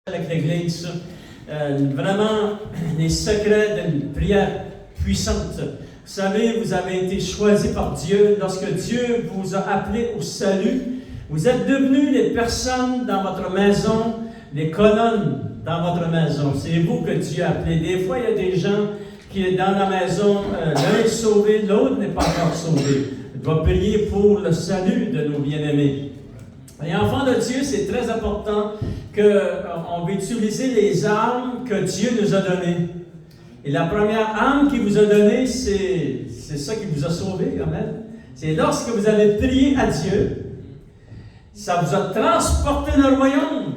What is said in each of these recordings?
avec l'Église, vraiment les secrets d'une prière puissante. Vous savez, vous avez été choisis par Dieu. Lorsque Dieu vous a appelé au salut, vous êtes devenus les personnes dans votre maison, les colonnes dans votre maison. C'est vous que Dieu a appelé. Des fois, il y a des gens qui, dans la maison, l'un est sauvé, l'autre n'est pas encore sauvé. On doit prier pour le salut de nos bien-aimés. Et enfants de Dieu, c'est très important qu'on va utiliser les armes que Dieu nous a données. Et la première arme qu'il vous a donnée, c'est ça qui vous a sauvé, amen. C'est lorsque vous avez prié à Dieu, ça vous a transporté dans le royaume.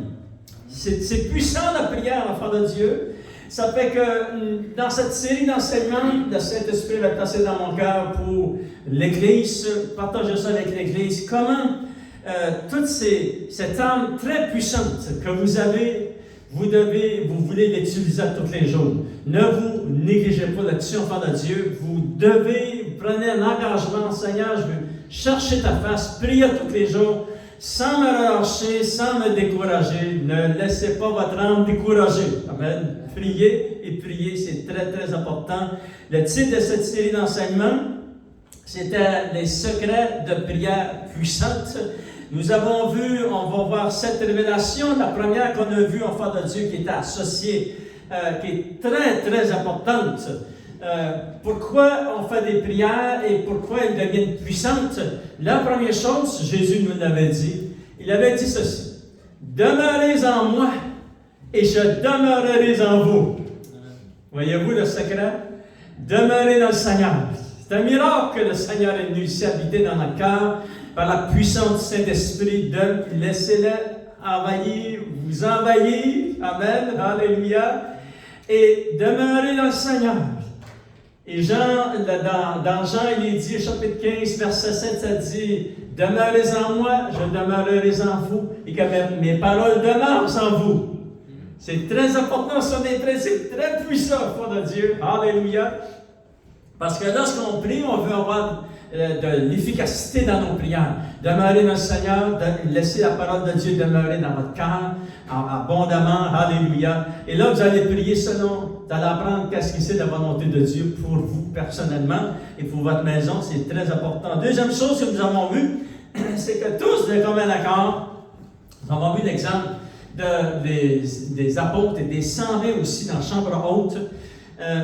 C'est puissant la prière, enfants de Dieu. Ça fait que dans cette série d'enseignements, le Saint-Esprit va passer dans mon cœur pour l'Église, partager ça avec l'Église. Comment toute cette arme très puissante que vous avez, vous voulez l'utiliser tous les jours. Ne vous négligez pas là-dessus, enfants de Dieu. Vous prenez un engagement, Seigneur, je veux chercher ta face, prier tous les jours, sans me relâcher, sans me décourager. Ne laissez pas votre âme décourager. Amen. Priez et priez, c'est très, très important. Le titre de cette série d'enseignements, c'était les secrets de prière puissante. Nous avons vu, on va voir cette révélation, la première qu'on a vue, enfant de Dieu, qui était associée, qui est très, très importante. Pourquoi on fait des prières et pourquoi elles deviennent puissantes? La première chose, Jésus nous l'avait dit, il avait dit ceci: demeurez en moi et je demeurerai en vous. Voyez-vous le secret? Demeurez dans le Seigneur. C'est un miracle que le Seigneur est venu ici habiter dans notre cœur par la puissance du Saint-Esprit. Laissez-le envahir, vous envahir. Amen. Alléluia. Et demeurez dans le Seigneur. Et Jean, dans Jean, il est dit, chapitre 15, verset 7, ça dit: demeurez en moi, je demeurerai en vous, et que mes paroles demeurent en vous. C'est très important, ce sont des principes très puissants, foi de Dieu. Alléluia. Parce que lorsqu'on prie, on veut avoir de l'efficacité dans nos prières. Demeurer dans le Seigneur, laisser la parole de Dieu demeurer dans votre cœur abondamment. Alléluia. Et là, vous allez prier selon, vous allez apprendre qu'est-ce que c'est la volonté de Dieu pour vous personnellement et pour votre maison. C'est très important. Deuxième chose que nous avons vue, c'est que tous, de commun accord, nous avons vu l'exemple des apôtres et des 120 aussi dans la chambre haute.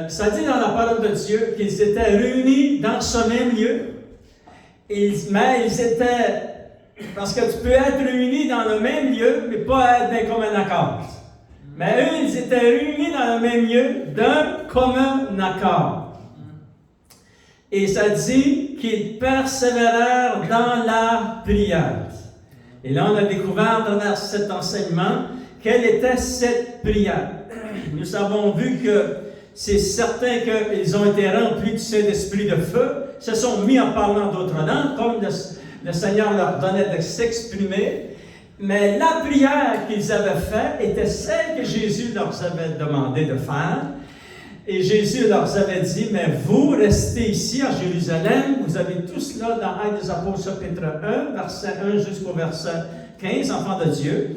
Ça dit dans la parole de Dieu qu'ils étaient réunis dans ce même lieu, mais ils étaient, parce que tu peux être réunis dans le même lieu, mais pas être d'un commun accord. Mais eux, ils étaient réunis dans le même lieu d'un commun accord. Et ça dit qu'ils persévérèrent dans la prière. Et là, on a découvert dans cet enseignement quelle était cette prière. Nous avons vu que c'est certain qu'ils ont été remplis du Saint-Esprit de feu, se sont mis en parlant d'autres langues, comme le Seigneur leur donnait de s'exprimer. Mais la prière qu'ils avaient faite était celle que Jésus leur avait demandé de faire. Et Jésus leur avait dit: mais vous restez ici à Jérusalem. Vous avez tout cela dans Actes des Apôtres, chapitre 1, verset 1 jusqu'au verset 15, enfants de Dieu.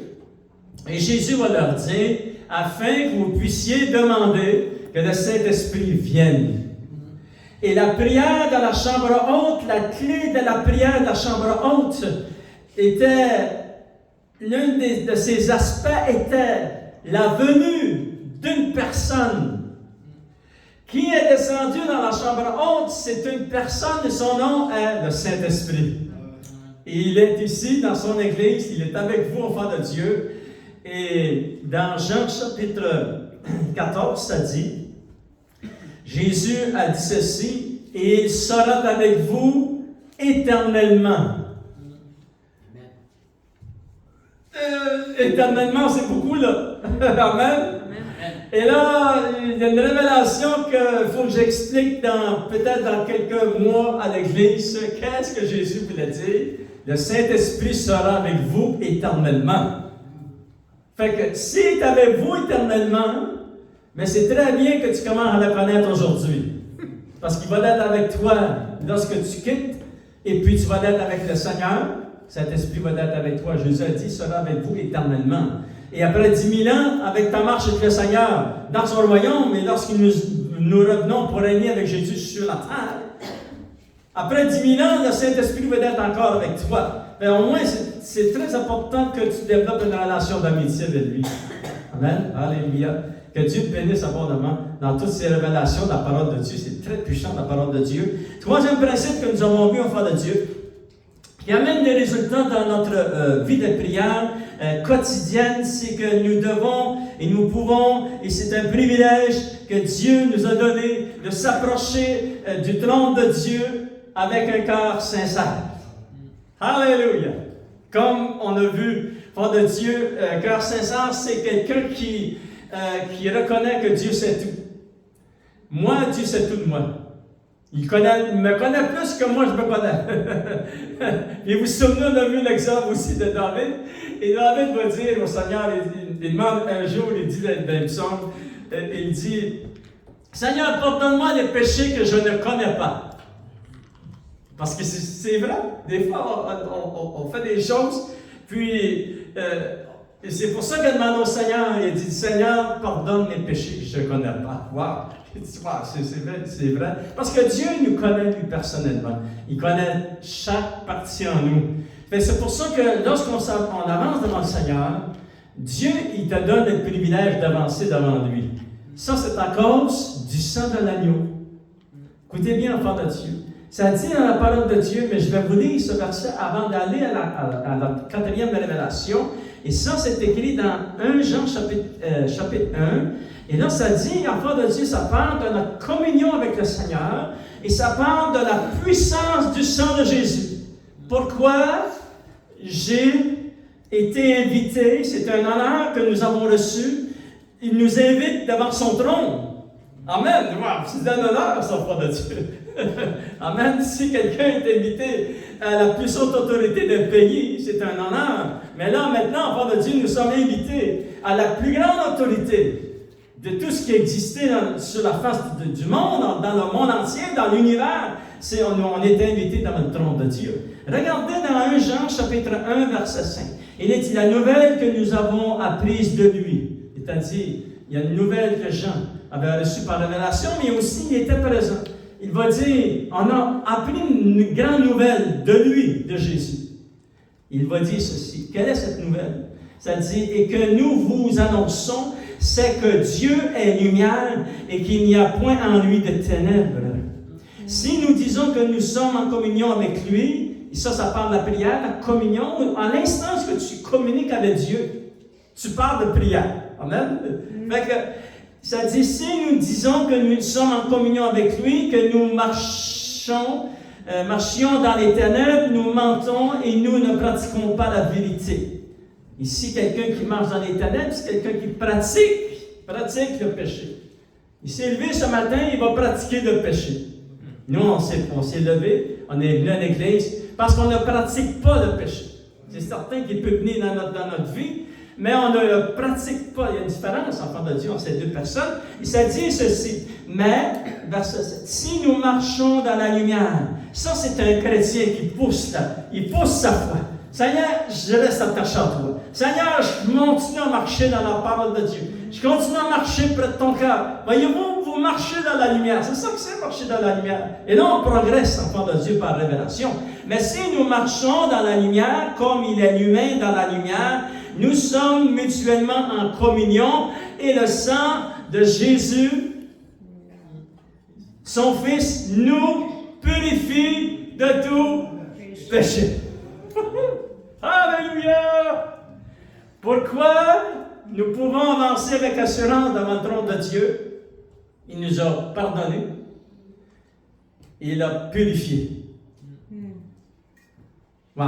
Et Jésus va leur dire, afin que vous puissiez demander que le Saint-Esprit vienne. Et la prière de la chambre haute, la clé de la prière de la chambre haute était, l'un de ces aspects était la venue d'une personne. Qui est descendu dans la chambre haute? C'est une personne et son nom est le Saint-Esprit. Et il est ici dans son Église, il est avec vous, enfants de Dieu. Et dans Jean chapitre 14, ça dit, Jésus a dit ceci: et il sera avec vous éternellement. Éternellement, c'est beaucoup là. Amen. Et là, il y a une révélation qu'il faut que j'explique peut-être dans quelques mois à l'Église. Qu'est-ce que Jésus voulait dire? Le Saint-Esprit sera avec vous éternellement. Fait que s'il est avec vous éternellement, mais c'est très bien que tu commences à le connaître aujourd'hui. Parce qu'il va l'être avec toi lorsque tu quittes, et puis tu vas l'être avec le Seigneur. Saint-Esprit va l'être avec toi. Jésus a dit, il sera avec vous éternellement. Et après 10 000 ans, avec ta marche avec le Seigneur dans son royaume, et lorsque nous revenons pour régner avec Jésus sur la terre, après 10 000 ans, le Saint-Esprit va être encore avec toi. Mais au moins, c'est très important que tu développes une relation d'amitié avec lui. Amen. Alléluia. Que Dieu te bénisse abondamment dans toutes ces révélations de la parole de Dieu. C'est très puissant, la parole de Dieu. Troisième principe que nous avons vu, enfants de Dieu, qui amène des résultats dans notre vie de prière quotidienne, c'est que nous devons et nous pouvons, et c'est un privilège que Dieu nous a donné de s'approcher du trône de Dieu avec un cœur sincère. Alléluia! Comme on a vu, enfants de Dieu, cœur sincère, c'est quelqu'un qui reconnaît que Dieu sait tout. Moi, Dieu sait tout de moi. Il me connaît plus que moi, je me connais. Et vous vous souvenez, on a vu l'exemple aussi de David. Et David va dire au Seigneur, il demande un jour, il dit dans le psaume, il dit, Seigneur, pardonne-moi les péchés que je ne connais pas. Parce que c'est vrai, des fois, on fait des choses, puis et c'est pour ça qu'elle demande au Seigneur, il dit, Seigneur, pardonne les péchés que je ne connais pas. Wow! C'est vrai. Parce que Dieu nous connaît lui personnellement. Il connaît chaque partie en nous. C'est pour ça que lorsqu'on avance devant le Seigneur, Dieu, il te donne le privilège d'avancer devant lui. Ça, c'est à cause du sang de l'agneau. Écoutez bien, enfants de Dieu. Ça dit dans la parole de Dieu, mais je vais vous lire ce verset avant d'aller à la quatrième révélation. Et ça, c'est écrit dans 1 Jean chapitre 1. Et là, ça dit, enfant de Dieu, ça parle de notre communion avec le Seigneur et ça parle de la puissance du sang de Jésus. Pourquoi j'ai été invité, c'est un honneur que nous avons reçu, il nous invite devant son trône. Amen. Wow, c'est un honneur, ça, enfant de Dieu. Amen. Si quelqu'un est invité à la plus haute autorité d'un pays, c'est un honneur. Mais là, maintenant, enfant de Dieu, nous sommes invités à la plus grande autorité de tout ce qui existait sur la face du monde, dans le monde entier, dans l'univers. On est invités dans le trône de Dieu. Regardez dans 1 Jean, chapitre 1, verset 5. Il est dit, la nouvelle que nous avons apprise de lui. C'est-à-dire, il y a une nouvelle que Jean avait reçue par révélation, mais aussi il était présent. Il va dire, on a appris une grande nouvelle de lui, de Jésus. Il va dire ceci. Quelle est cette nouvelle? Ça dit, et que nous vous annonçons, c'est que Dieu est lumière et qu'il n'y a point en lui de ténèbres. Si nous disons que nous sommes en communion avec lui, et ça parle de la prière, la communion, en l'instant que tu communiques avec Dieu, tu parles de prière. Amen? Fait que, ça dit, si nous disons que nous sommes en communion avec lui, que nous marchions dans les ténèbres, nous mentons et nous ne pratiquons pas la vérité. Ici, quelqu'un qui marche dans les ténèbres, c'est quelqu'un qui pratique le péché. Il s'est levé ce matin, il va pratiquer le péché. Nous, on s'est levé, on est venu à l'église, parce qu'on ne pratique pas le péché. C'est certain qu'il peut venir dans notre vie, mais on ne le pratique pas. Il y a une différence, enfant de Dieu, entre ces deux personnes. Et ça dit ceci, mais, verset 7, si nous marchons dans la lumière, ça c'est un chrétien qui pousse sa foi. Seigneur, je reste attaché à toi. Seigneur, je continue à marcher dans la parole de Dieu. Je continue à marcher près de ton cœur. Voyez-vous, vous marchez dans la lumière. C'est ça que c'est, marcher dans la lumière. Et là, on progresse, enfant de Dieu, par révélation. Mais si nous marchons dans la lumière, comme il est humain dans la lumière, nous sommes mutuellement en communion et le sang de Jésus, son Fils, nous purifie de tout péché. Alléluia! Pourquoi nous pouvons avancer avec assurance devant le trône de Dieu? Il nous a pardonné. Il a purifié. Wow!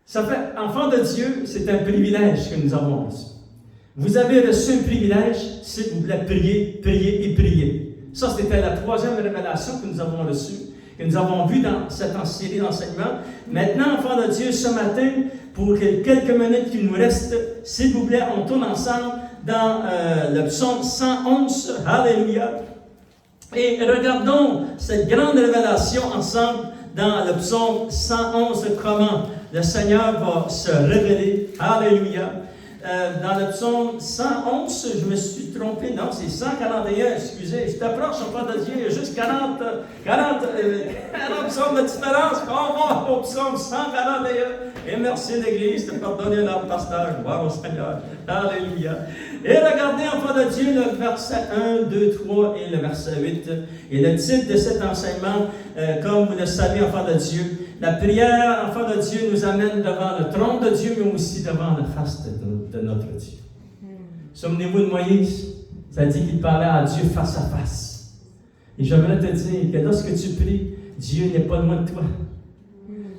Ça fait, enfant de Dieu, c'est un privilège que nous avons reçu. Vous avez reçu un privilège, s'il vous plaît, priez, priez et priez. Ça, c'était la troisième révélation que nous avons reçue, que nous avons vue dans cette série d'enseignements. Maintenant, enfants de Dieu, ce matin, pour quelques minutes qu'il nous reste, s'il vous plaît, on tourne ensemble dans le psaume 111. Alléluia. Et regardons cette grande révélation ensemble dans le psaume 111 comment le Seigneur va se révéler. Alléluia. Dans le psaume 111, je me suis trompé, non, c'est 141, excusez, je t'approche en de Dieu, il y a juste 40 psaumes de différence. On va au psaume 141. Et merci l'Église de pardonner notre pasteur. Gloire au Seigneur. Alléluia. Et regardez, enfant de Dieu, le verset 1, 2, 3 et le verset 8. Et le titre de cet enseignement, comme vous le savez, enfant de Dieu, la prière, enfant de Dieu, nous amène devant le trône de Dieu, mais aussi devant la face de notre Dieu. Souvenez-vous de Moïse, ça dit qu'il parlait à Dieu face à face. Et j'aimerais te dire que lorsque tu pries, Dieu n'est pas loin de toi.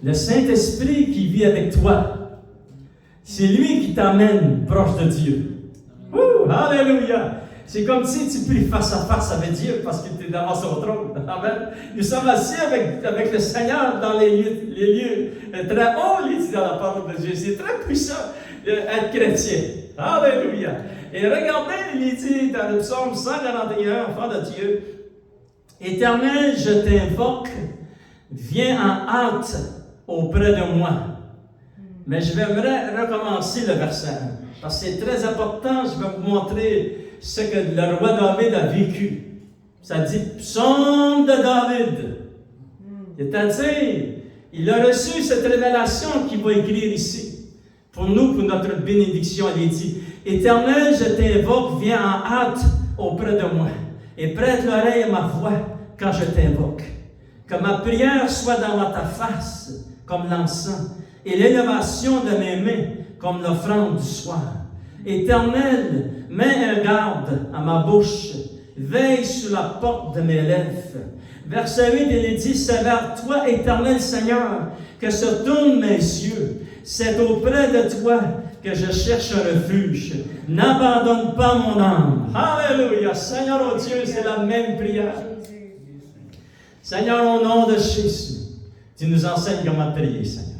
Le Saint-Esprit qui vit avec toi, c'est lui qui t'amène proche de Dieu. Alléluia! C'est comme si tu pries face à face avec Dieu parce qu'il est devant son trône. Amen. Nous sommes assis avec le Seigneur dans les lieux très hauts, il dit dans la parole de Dieu. C'est très puissant être chrétien. Alléluia. Et regardez, il dit dans le psaume 141, enfant de Dieu, Éternel, je t'invoque, viens en hâte auprès de moi. Mais je vais recommencer le verset 1, parce que c'est très important, je vais vous montrer ce que le roi David a vécu. Ça dit psaume de David. C'est-à-dire, il a reçu cette révélation qu'il va écrire ici. Pour nous, pour notre bénédiction, il dit, Éternel, je t'invoque, viens en hâte auprès de moi, et prête l'oreille à ma voix quand je t'invoque. Que ma prière soit dans ta face, comme l'encens, et l'élévation de mes mains, comme l'offrande du soir. Éternel, mets un garde à ma bouche, veille sur la porte de mes lèvres. Verset 8, il est dit, c'est vers toi, Éternel Seigneur, que se tournent mes yeux. C'est auprès de toi que je cherche un refuge. N'abandonne pas mon âme. Alléluia. Seigneur, oh Dieu, c'est la même prière. Seigneur, au nom de Jésus, tu nous enseignes comment prier, Seigneur.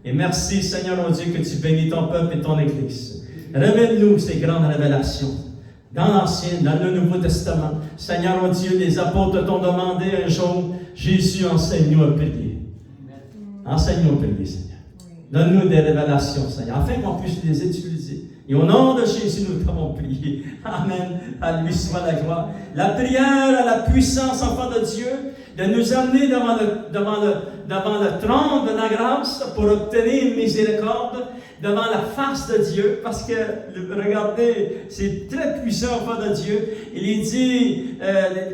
Et merci, Seigneur, oh Dieu, que tu bénis ton peuple et ton Église. Révèle-nous ces grandes révélations. Dans l'Ancien, dans le Nouveau Testament. Seigneur, oh Dieu, les apôtres t'ont demandé un jour, Jésus, enseigne-nous à prier. Enseigne-nous à prier, Seigneur. Donne-nous des révélations, Seigneur, afin qu'on puisse les utiliser. Et au nom de Jésus, nous t'avons prié. Amen. À lui soit la gloire. La prière a la puissance, enfant de Dieu, de nous amener devant le trône de la grâce pour obtenir une miséricorde devant la face de Dieu, parce que, regardez, c'est très puissant, enfant de Dieu. Il dit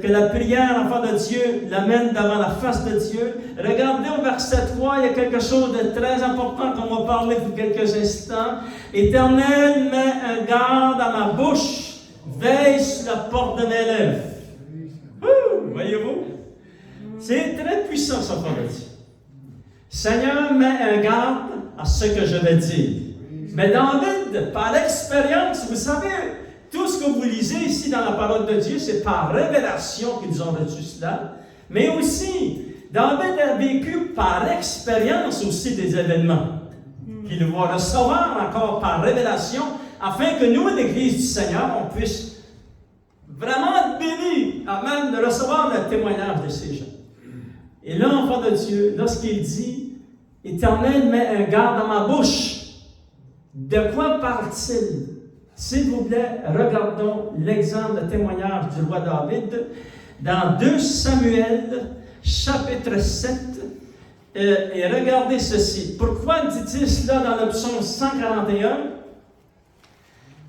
que la prière, enfant de Dieu, l'amène devant la face de Dieu. Regardez au verset 3, il y a quelque chose de très important qu'on va parler pour quelques instants. Éternel, mets un garde à ma bouche, veille sur la porte de mes lèvres. Voyez-vous? C'est très puissant, ce enfant de Dieu. Seigneur, mets un garde à ce que je vais dire. Mais David, par expérience, vous savez, tout ce que vous lisez ici dans la parole de Dieu, c'est par révélation qu'ils ont reçu cela. Mais aussi, David a vécu par expérience aussi des événements qu'il va recevoir encore par révélation, afin que nous, l'Église du Seigneur, on puisse vraiment être bénis, afin de recevoir le témoignage de ces gens. Et là, enfant de Dieu, lorsqu'il dit, Éternel, mets un garde à ma bouche. De quoi parle-t-il? S'il vous plaît, regardons l'exemple de témoignage du roi David dans 2 Samuel, chapitre 7. Et regardez ceci. Pourquoi dit-il cela dans le psaume 141?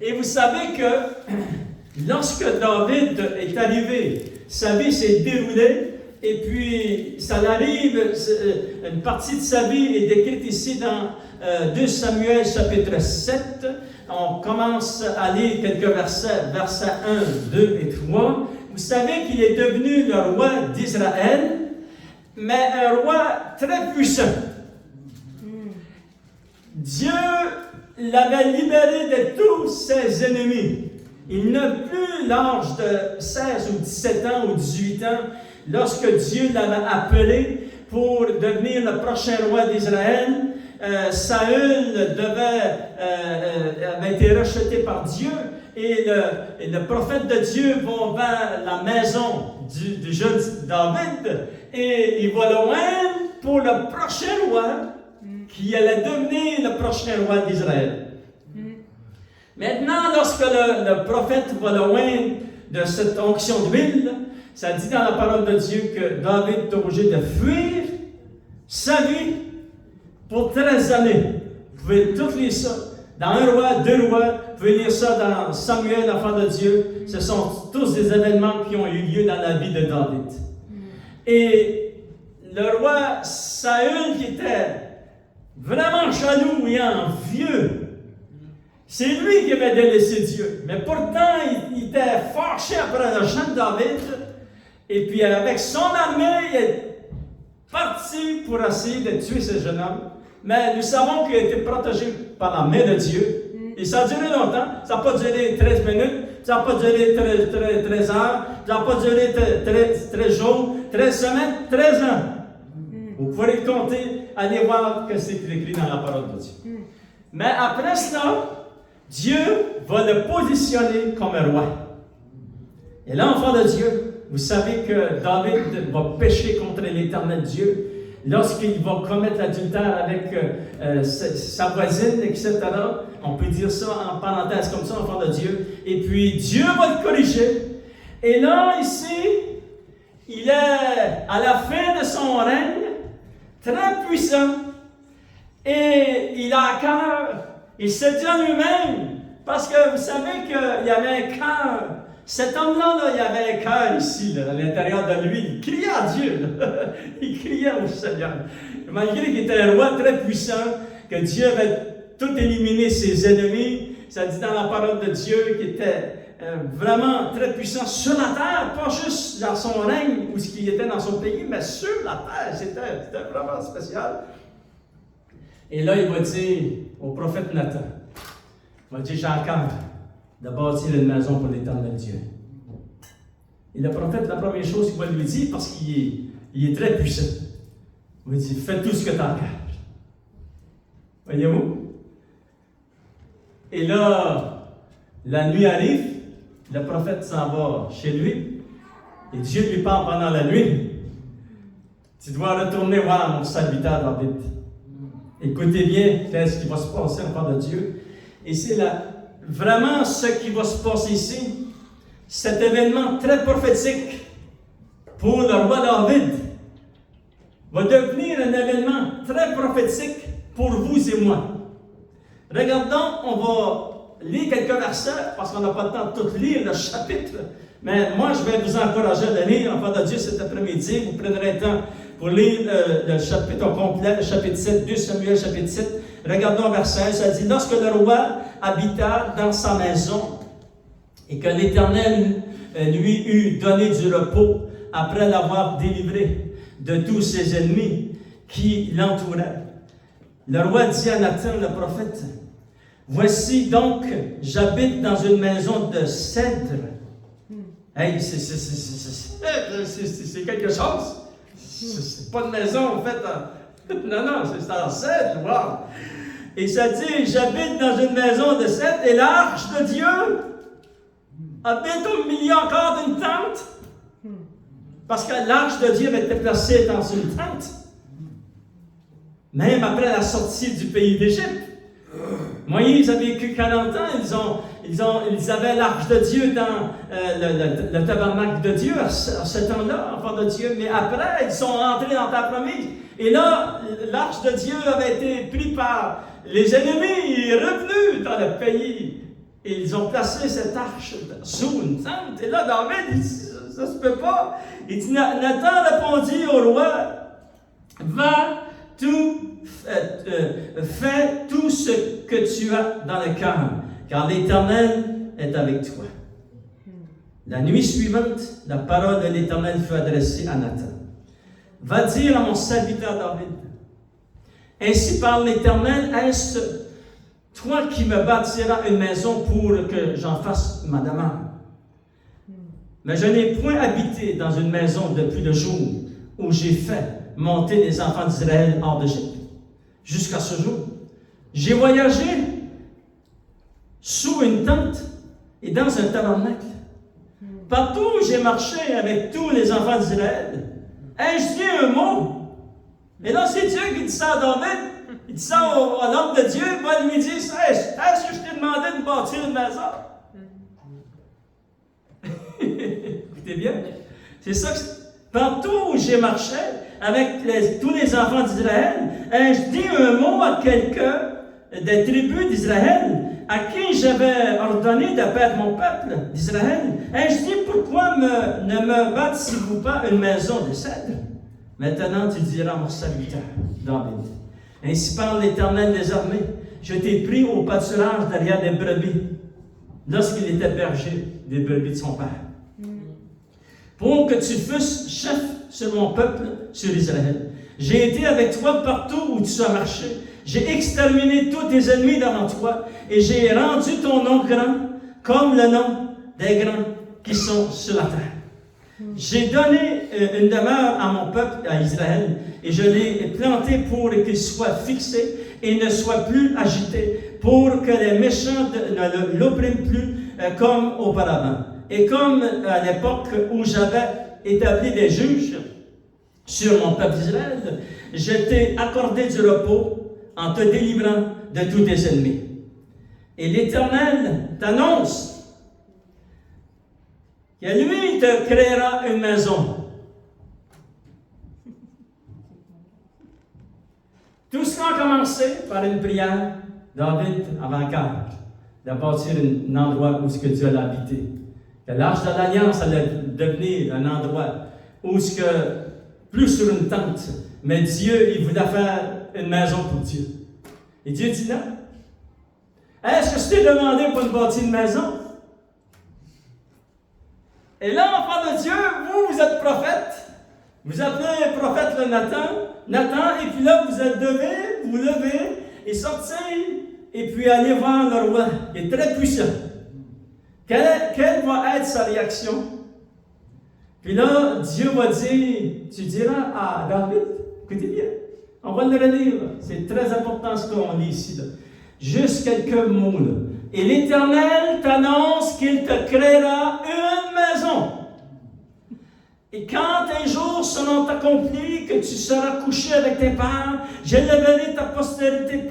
Et vous savez que lorsque David est arrivé, sa vie s'est déroulée. Et puis, ça arrive, une partie de sa vie est décrite ici dans 2 Samuel chapitre 7. On commence à lire quelques versets, versets 1, 2 et 3. Vous savez qu'il est devenu le roi d'Israël, mais un roi très puissant. Dieu l'avait libéré de tous ses ennemis. Il n'a plus l'âge de 16 ou 17 ans ou 18 ans lorsque Dieu l'avait appelé pour devenir le prochain roi d'Israël. Saül avait été rejeté par Dieu et le prophète de Dieu va vers la maison du jeune David et il va loin pour le prochain roi qui allait devenir le prochain roi d'Israël. Maintenant, lorsque le prophète va loin de cette onction d'huile, ça dit dans la parole de Dieu que David est obligé de fuir sa vie pour 13 années. Vous pouvez tout lire ça. Dans 1 roi, 2 rois, vous pouvez lire ça dans Samuel, l'enfant de Dieu. Ce sont tous des événements qui ont eu lieu dans la vie de David. Et le roi Saül, qui était vraiment jaloux et envieux, c'est lui qui avait délaissé Dieu. Mais pourtant, il était fâché après le jeune David. Et puis, avec son armée, il est parti pour essayer de tuer ce jeune homme. Mais nous savons qu'il a été protégé par la main de Dieu. Et ça a duré longtemps. Ça n'a pas duré 13 minutes. Ça n'a pas duré 13 heures. Ça n'a pas duré 13 jours, 13 semaines, 13 ans. Vous pouvez le compter. Allez voir ce que c'est écrit dans la parole de Dieu. Mais après cela, Dieu va le positionner comme un roi. Et l'enfant de Dieu, vous savez que David va pécher contre l'Éternel Dieu lorsqu'il va commettre l'adultère avec sa voisine, etc. On peut dire ça en parenthèse comme ça, enfant de Dieu. Et puis Dieu va le corriger. Et là, ici, il est à la fin de son règne, très puissant. Et il a un cœur. Il se dit en lui-même, parce que vous savez qu'il y avait un cœur. Cet homme-là, il y avait un cœur ici, là, à l'intérieur de lui. Il criait à Dieu. Là. Il criait au Seigneur. Malgré qu'il était un roi très puissant, que Dieu avait tout éliminé ses ennemis, ça dit dans la parole de Dieu qu'il était vraiment très puissant sur la terre, pas juste dans son règne ou ce qu'il était dans son pays, mais sur la terre. C'était vraiment spécial. Et là, il va dire au prophèt Nathan, il va dire, j'ai encore de bâtir une maison pour l'Éternel Dieu. Et le prophète, la première chose qu'il va lui dire, parce qu'il est très puissant, il va dire, fais tout ce que tu as à cœur. Voyez-vous? Et là, la nuit arrive, le prophète s'en va chez lui, et Dieu lui parle pendant la nuit. Tu dois retourner voir mon serviteur David. Écoutez bien, qu'est-ce qui va se passer en part de Dieu. Et c'est vraiment ce qui va se passer ici. Cet événement très prophétique pour le roi David va devenir un événement très prophétique pour vous et moi. Regardons, on va lire quelques versets, parce qu'on n'a pas le temps de tout lire le chapitre. Mais moi, je vais vous encourager à lire, enfant de Dieu, cet après-midi. Vous prendrez le temps pour lire le chapitre au complet, le chapitre 7, 2 Samuel, chapitre 7. Regardons verset 1, ça dit, lorsque le roi habita dans sa maison et que l'Éternel lui eut donné du repos après l'avoir délivré de tous ses ennemis qui l'entouraient, le roi dit à Nathan, le prophète, voici donc, j'habite dans une maison de cèdre. Hey, c'est quelque chose. C'est pas une maison, en fait. Non, c'est en cèdre, wow. Et ça dit, j'habite dans une maison de cèdre, et l'arche de Dieu habite au milieu encore d'une tente. Parce que l'arche de Dieu avait été placée dans une tente. Même après la sortie du pays d'Égypte. Moïse a vécu 40 ans, ils avaient l'arche de Dieu dans le tabernacle de Dieu à ce temps-là, enfant de Dieu. Mais après, ils sont rentrés dans la promise. Et là, l'arche de Dieu avait été prise par les ennemis, il est revenu dans le pays. Et ils ont placé cette arche sous une tente. Et là, David, il dit, ça se peut pas. Il dit, Nathan répondit au roi, va, fais tout ce que tu as dans le cœur, car l'Éternel est avec toi. La nuit suivante, la parole de l'Éternel fut adressée à Nathan. Va dire à mon serviteur David, ainsi parle l'Éternel, est-ce toi qui me bâtiras une maison pour que j'en fasse ma demande? Mais je n'ai point habité dans une maison depuis le jour où j'ai fait monter les enfants d'Israël hors d'Égypte. Jusqu'à ce jour, j'ai voyagé sous une tente et dans un tabernacle. Partout où j'ai marché avec tous les enfants d'Israël, ai-je dit un mot Et là, c'est Dieu qui dit ça à David. Il dit ça à l'homme de Dieu. Il va lui dire, est-ce que je t'ai demandé de bâtir une maison? Écoutez bien. C'est ça que partout où j'ai marché avec tous les enfants d'Israël, je dis un mot à quelqu'un des tribus d'Israël à qui j'avais ordonné de perdre mon peuple d'Israël. Je dis, pourquoi ne me bâtissez-vous pas une maison de cèdre? Maintenant, tu diras mon serviteur, David. Ainsi parle l'Éternel des armées. Je t'ai pris au pâturage derrière des brebis, lorsqu'il était berger des brebis de son père. Pour que tu fusses chef sur mon peuple, sur Israël. J'ai été avec toi partout où tu as marché. J'ai exterminé tous tes ennemis devant toi, et j'ai rendu ton nom grand, comme le nom des grands qui sont sur la terre. J'ai donné une demeure à mon peuple, à Israël, et je l'ai planté pour qu'il soit fixé et ne soit plus agité, pour que les méchants ne l'oppriment plus comme auparavant. Et comme à l'époque où j'avais établi des juges sur mon peuple d'Israël, je t'ai accordé du repos en te délivrant de tous tes ennemis. Et l'Éternel t'annonce que lui te créera une maison. Tout cela a commencé par une prière, David avant-cœur, de bâtir un endroit où Dieu allait habiter. Que l'Arche de l'Alliance allait devenir un endroit où plus sur une tente, mais Dieu, il voulait faire une maison pour Dieu. Et Dieu dit non. Est-ce que je t'ai demandé pour bâtir une maison? Et là, enfant de Dieu, vous êtes prophète. Vous appelez prophète le Nathan, et puis là, vous êtes vous levez et sortir, et puis aller voir le roi, qui est très puissant. Quelle va être sa réaction? Puis là, Dieu va dire, tu diras à David, écoutez bien, on va le relire, c'est très important ce qu'on lit ici. Là. Juste quelques mots. Là. Et l'Éternel t'annonce qu'il te créera une maison. Et quand tes jours seront accomplis, que tu seras couché avec tes pères, j'élèverai ta postérité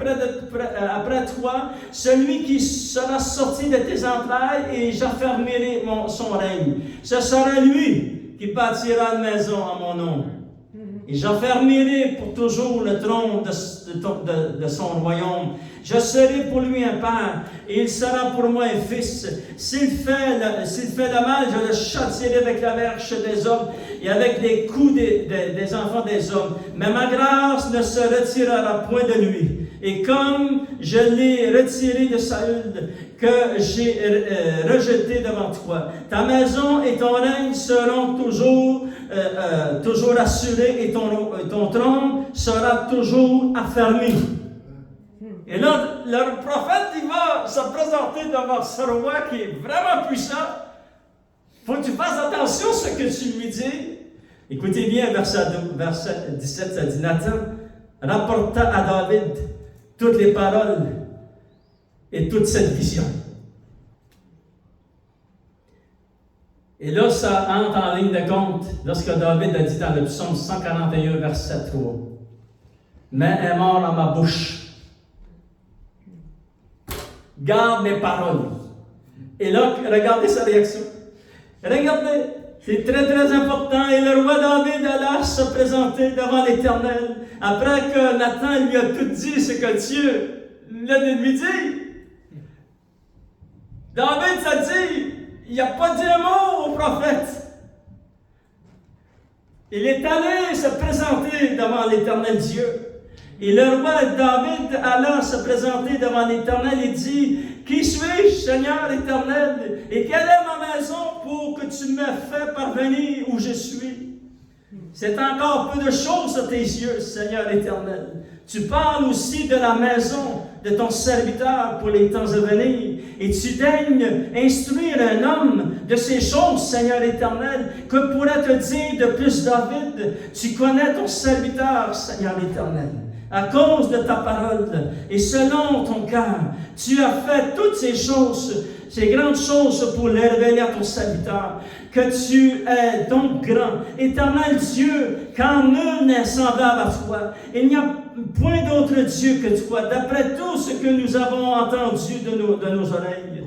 après toi, celui qui sera sorti de tes entrailles, et j'affermirai son règne. Ce sera lui qui bâtira une maison à mon nom. Et j'affermirai pour toujours le trône de son royaume. Je serai pour lui un père, et il sera pour moi un fils. S'il fait le mal, je le châtierai avec la verge des hommes et avec les coups des enfants des hommes. Mais ma grâce ne se retirera point de lui. Et comme je l'ai retiré de Saül, que j'ai rejeté devant toi, ta maison et ton règne seront toujours assurés, et ton trône sera toujours affermi. Et là, le prophète, il va se présenter devant ce roi qui est vraiment puissant. Il faut que tu fasses attention à ce que tu lui dis. Écoutez bien, verset 17, ça dit, Nathan rapporta à David toutes les paroles et toute cette vision. Et là, ça entre en ligne de compte lorsque David a dit dans le psaume 141, verset 3, « Mais est mort à ma bouche. Garde mes paroles. » Et là, regardez sa réaction. Regardez, c'est très très important. Et le roi David alla se présenter devant l'Éternel après que Nathan lui a tout dit ce que Dieu lui dit. David s'est dit, il n'a pas dit un mot au prophète. Il est allé se présenter devant l'Éternel Dieu. Et le roi David alla se présenter devant l'Éternel et dit, « Qui suis-je, Seigneur Éternel, et quelle est ma maison pour que tu me fasses parvenir où je suis? C'est encore peu de choses à tes yeux, Seigneur Éternel. Tu parles aussi de la maison de ton serviteur pour les temps à venir, et tu daignes instruire un homme de ces choses, Seigneur Éternel. Que pourrait te dire de plus David? Tu connais ton serviteur, Seigneur Éternel. À cause de ta parole et selon ton cœur, tu as fait toutes ces choses ces grandes choses pour les révéler à ton serviteur. Que tu es donc grand, éternel Dieu, car nul n'est semblable à toi. Il n'y a point d'autre Dieu que toi, d'après tout ce que nous avons entendu de nos oreilles.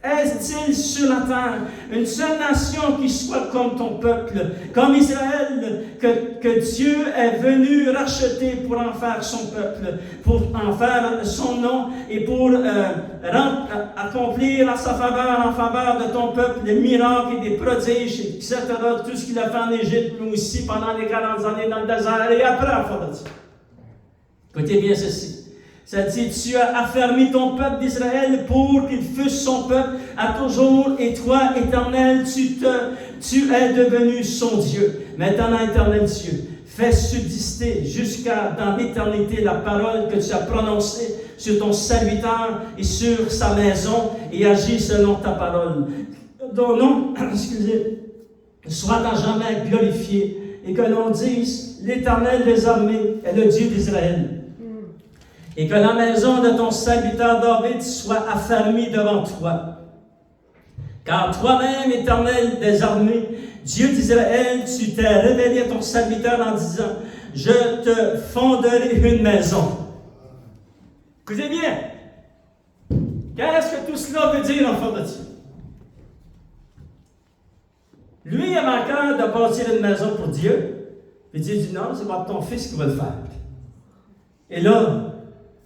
Est-il sur la terre une seule nation qui soit comme ton peuple, comme Israël, que Dieu est venu racheter pour en faire son peuple, pour en faire son nom et pour accomplir en sa faveur, en faveur de ton peuple, des miracles et des prodiges, etc. Tout ce qu'il a fait en Égypte, mais aussi pendant les 40 années dans le désert et après, enfin, écoutez bien ceci. Ça dit, tu as affermi ton peuple d'Israël pour qu'il fût son peuple à toujours, et toi, Éternel, tu es devenu son Dieu. Maintenant, Éternel Dieu, fais subsister jusqu'à dans l'éternité la parole que tu as prononcée sur ton serviteur et sur sa maison, et agis selon ta parole. Ton nom, soit à jamais glorifié, et que l'on dise, l'Éternel des armées est le Dieu d'Israël. Et que la maison de ton serviteur David soit affermie devant toi. Car toi-même, Éternel des armées, Dieu d'Israël, tu t'es révélé à ton serviteur en disant, je te fonderai une maison. Écoutez bien, qu'est-ce que tout cela veut dire, enfant de Dieu? Lui, il avait à cœur de bâtir une maison pour Dieu, et Dieu dit non, c'est pas ton fils qui va le faire. Et là,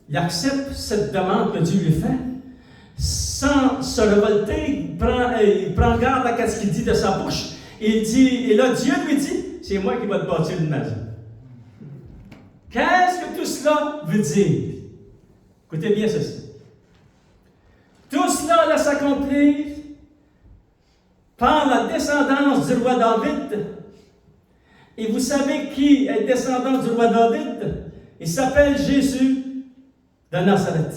il accepte cette demande que Dieu lui fait, sans se révolter, il prend garde à ce qu'il dit de sa bouche, et là Dieu lui dit, c'est moi qui vais te bâtir une maison. Qu'est-ce que tout cela veut dire? Écoutez bien ceci. Tout cela va s'accomplir par la descendance du roi David. Et vous savez qui est descendant du roi David? Il s'appelle Jésus de Nazareth.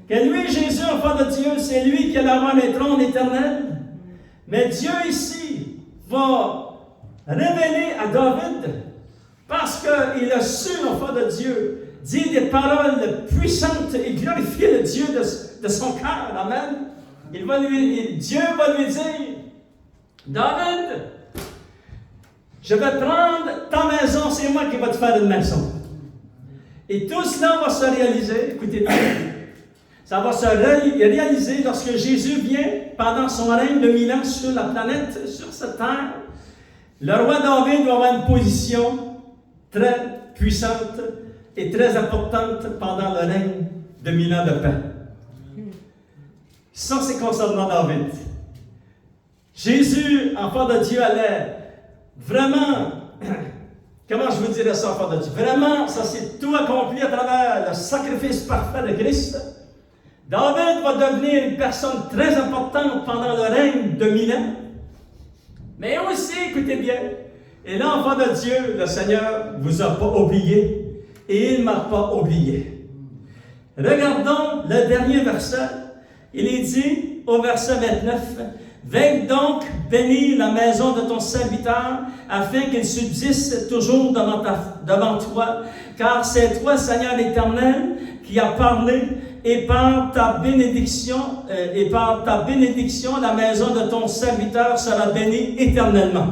Que lui, Jésus, enfant de Dieu, c'est lui qui a la main des trônes éternels. Mais Dieu ici va révéler à David, parce qu'il a su, l'enfant de Dieu, dire des paroles puissantes et glorifier le Dieu de son cœur. Amen. Dieu va lui dire, David, je vais prendre ta maison, c'est moi qui vais te faire une maison. Et tout cela va se réaliser, écoutez bien, ça va se réaliser lorsque Jésus vient pendant son règne de 1000 ans sur la planète, sur cette terre. Le roi David va avoir une position très puissante et très importante pendant le règne de 1000 ans de paix. Ça, c'est concernant David. Jésus, enfant de Dieu, allait vraiment... Comment je vous dirais ça, enfant de Dieu? Vraiment, ça s'est tout accompli à travers le sacrifice parfait de Christ. David va devenir une personne très importante pendant le règne de 1000 ans. Mais aussi, écoutez bien, et là, enfant de Dieu, le Seigneur ne vous a pas oublié, et il ne m'a pas oublié. Regardons le dernier verset. Il est dit au verset 29, « Veille donc bénir la maison de ton serviteur, afin qu'il subsiste toujours devant toi, car c'est toi, Seigneur l'Éternel, qui a parlé, et par ta bénédiction, la maison de ton serviteur sera bénie éternellement. »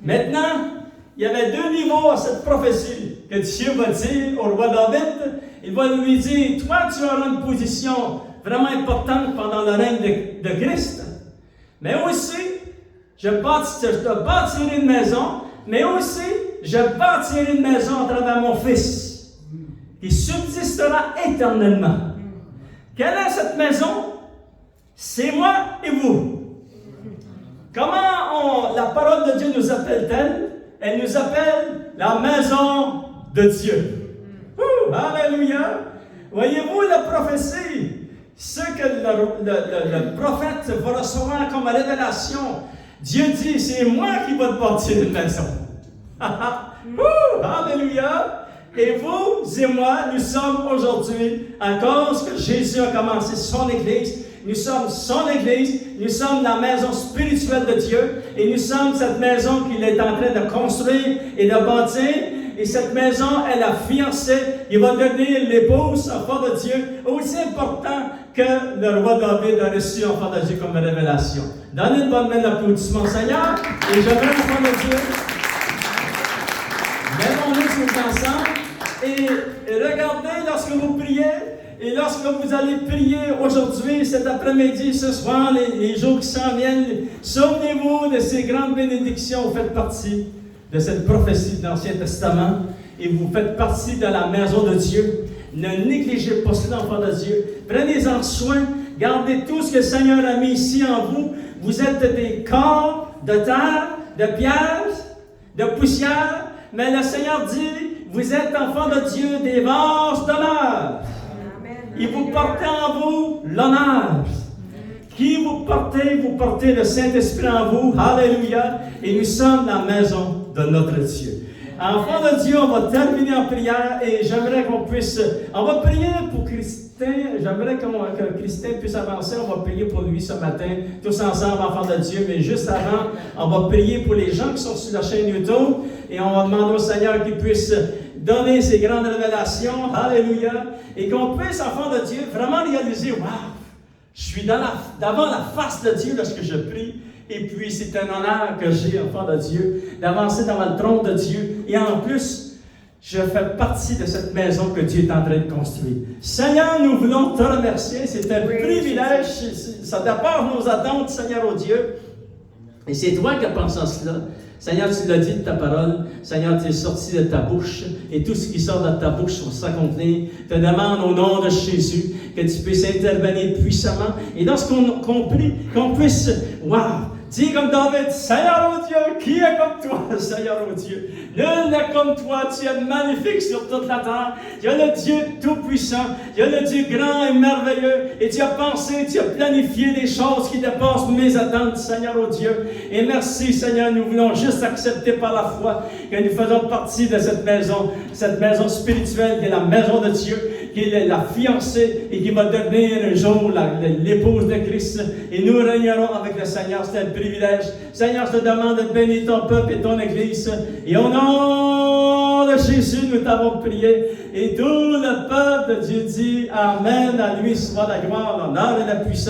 Maintenant, il y avait deux niveaux à cette prophétie que Dieu va dire au roi David. Il va lui dire, toi, tu auras une position vraiment importante pendant le règne de Christ. Mais aussi, je te bâtirai une maison, mais aussi, je bâtirai une maison à travers mon Fils, qui subsistera éternellement. Quelle est cette maison? C'est moi et vous. Comment la parole de Dieu nous appelle-t-elle? Elle nous appelle la maison de Dieu. Alléluia! Voyez-vous la prophétie? Ce que le prophète va recevoir comme révélation, Dieu dit, c'est moi qui vais te bâtir une maison. Alléluia! Et vous et moi, nous sommes aujourd'hui, à cause que Jésus a commencé son Église, nous sommes son Église, nous sommes la maison spirituelle de Dieu, et nous sommes cette maison qu'il est en train de construire et de bâtir. et cette maison est la fiancée. Il va devenir l'épouse, enfant de Dieu, aussi important que le roi David a reçu enfant de Dieu comme révélation. Donnez une bonne main d'applaudissement, Seigneur, et j'aimerais enfant de Dieu. Lèvons-nous tous ensemble et regardez lorsque vous priez. Et lorsque vous allez prier aujourd'hui, cet après-midi, ce soir, les jours qui s'en viennent, souvenez-vous de ces grandes bénédictions. Vous faites partie de cette prophétie de l'Ancien Testament et vous faites partie de la maison de Dieu. Ne négligez pas cela, enfants de Dieu. Prenez-en soin. Gardez tout ce que le Seigneur a mis ici en vous. Vous êtes des corps de terre, de pierre, de poussière. Mais le Seigneur dit, vous êtes enfants de Dieu, des vases d'honneur. Et vous portez en vous l'honneur. Qui vous portez le Saint-Esprit en vous. Alléluia. Et nous sommes la maison de notre Dieu. Enfants de Dieu, on va terminer en prière et j'aimerais qu'on puisse... On va prier pour Christin. J'aimerais que Christin puisse avancer. On va prier pour lui ce matin, tous ensemble, enfants de Dieu. Mais juste avant, on va prier pour les gens qui sont sur la chaîne YouTube. Et on va demander au Seigneur qu'il puisse donner ces grandes révélations. Alléluia. Et qu'on puisse, enfants de Dieu, vraiment réaliser, waouh, je suis devant la face de Dieu lorsque je prie. Et puis, c'est un honneur que j'ai, enfant de Dieu, d'avancer devant le trône de Dieu. Et en plus, je fais partie de cette maison que Dieu est en train de construire. Seigneur, nous voulons te remercier. C'est un privilège. Ça dépasse nos attentes, Seigneur, oh Dieu. Et c'est toi qui as pensé à cela. Seigneur, tu l'as dit de ta parole. Seigneur, tu es sorti de ta bouche. Et tout ce qui sort de ta bouche va s'accomplir. Je te demande au nom de Jésus que tu puisses intervenir puissamment. Et lorsqu'on prie, qu'on puisse, waouh, dis comme David, Seigneur oh Dieu, qui est comme toi, Seigneur oh Dieu? Nul n'est comme toi, tu es magnifique sur toute la terre. Tu es le Dieu tout-puissant, tu es le Dieu grand et merveilleux, et tu as pensé, tu as planifié des choses qui dépassent mes attentes, Seigneur oh Dieu. Et merci Seigneur, nous voulons juste accepter par la foi que nous faisons partie de cette maison spirituelle qui est la maison de Dieu, qui est la fiancée et qui va devenir un jour l'épouse de Christ. Et nous régnerons avec le Seigneur. C'est un privilège. Seigneur, je te demande de bénir ton peuple et ton Église. Et au nom de Jésus, nous t'avons prié. Et tout le peuple de Dieu dit Amen. À lui soit la gloire, l'honneur et la puissance.